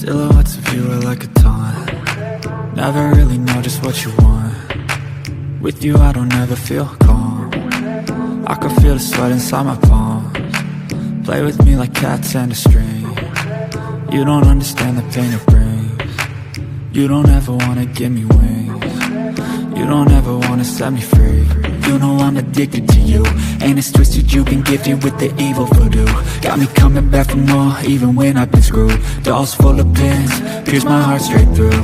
Silhouettes of you are like a taunt. Never really know just what you want. With you I don't ever feel calm. I can feel the sweat inside my palms. Play with me like cats and a string. You don't understand the pain it brings. You don't ever wanna give me wings. You don't ever wanna set me free. You know I'm addicted to you, and it's twisted, you've been gifted with the evil voodoo. Got me coming back for more, even when I've been screwed. Dolls full of pins, pierce my heart straight through.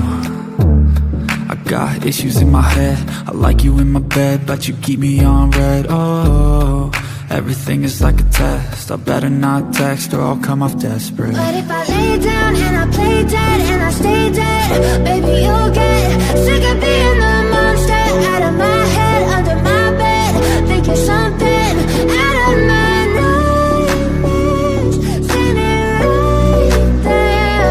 I got issues in my head, I like you in my bed, but you keep me on red. Oh, everything is like a test, I better not text or I'll come off desperate. But if I lay down and I play dead and I stay dead, baby you'll get sick of being the monster out of my head, under my bed, thinking something out of my nightmares, standing right there.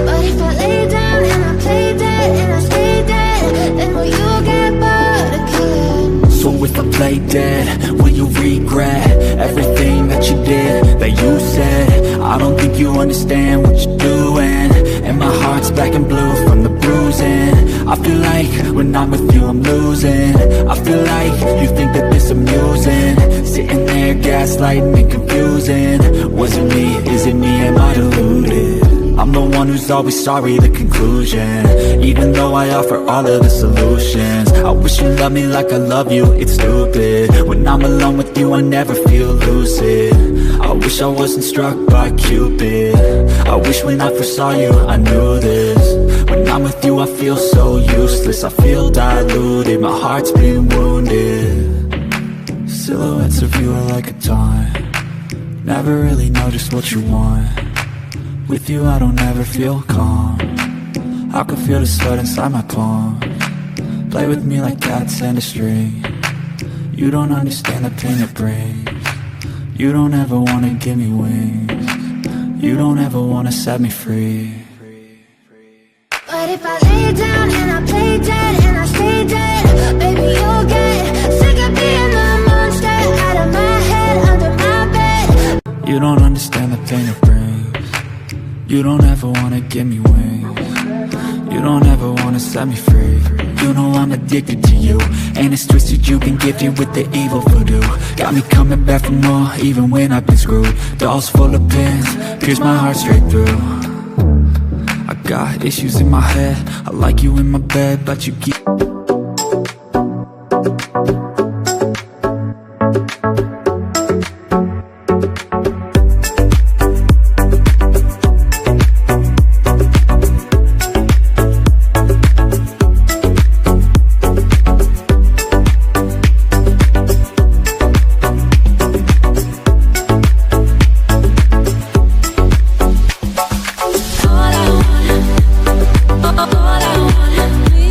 But if I lay down and I play dead and I stay dead, then will you get bored again? So if I play dead, will you regret everything that you did, that you said? I don't think you understand what you're doing, and my heart's black and blue from the bruising. I feel like when I'm with you I'm losing. I feel like you think that this amusing, sitting there gaslighting and confusing. Was it me? Is it me? Am I deluded? I'm the one who's always sorry, the conclusion, even though I offer all of the solutions. I wish you loved me like I love you, it's stupid. When I'm alone with you I never feel lucid. I wish I wasn't struck by Cupid. I wish when I first saw you I knew this. When I'm with you I feel so useless, I feel diluted, my heart's been wounded. Silhouettes of you are like a taunt. Never really know just what you want. With you I don't ever feel calm. I can feel the sweat inside my palms. Play with me like cats and a string. You don't understand the pain it brings. You don't ever wanna give me wings. You don't ever wanna set me free. But if I lay down and I play dead and I stay dead, baby you'll get sick of being the monster out of my head, under my bed. You don't understand the pain it brings. You don't ever wanna give me wings. You don't ever wanna set me free. You know I'm addicted to you, and it's twisted, you've been gifted with the evil voodoo. Got me coming back for more, even when I've been screwed. Dolls full of pins, pierce my heart straight through. I got issues in my head, I like you in my bed, but you keep all I want, all I wanna be.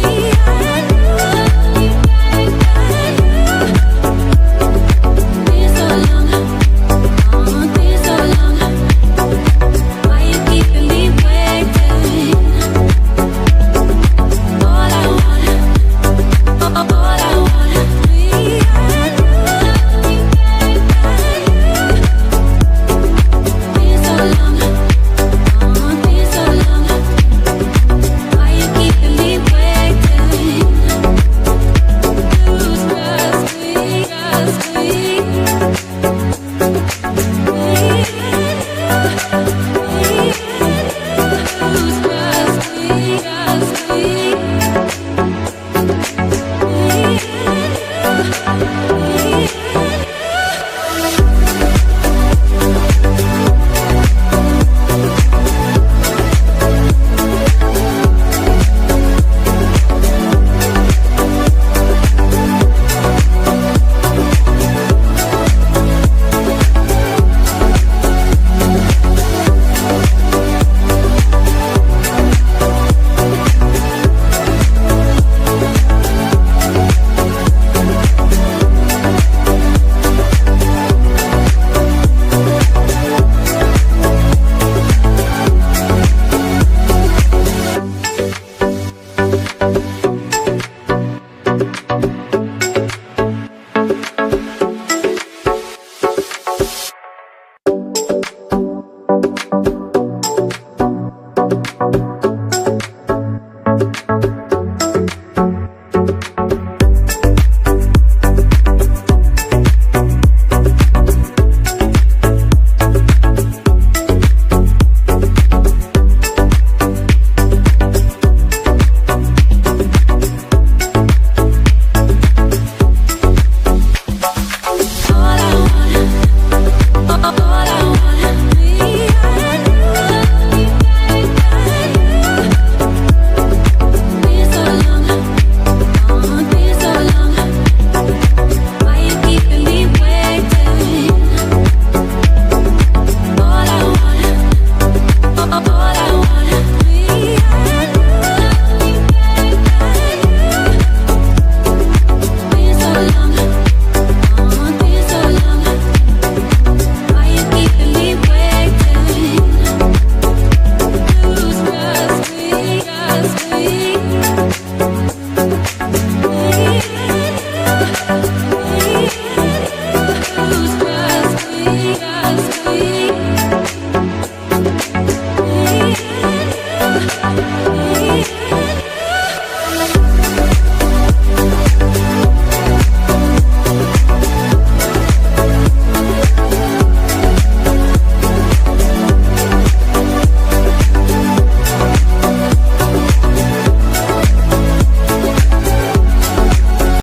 All I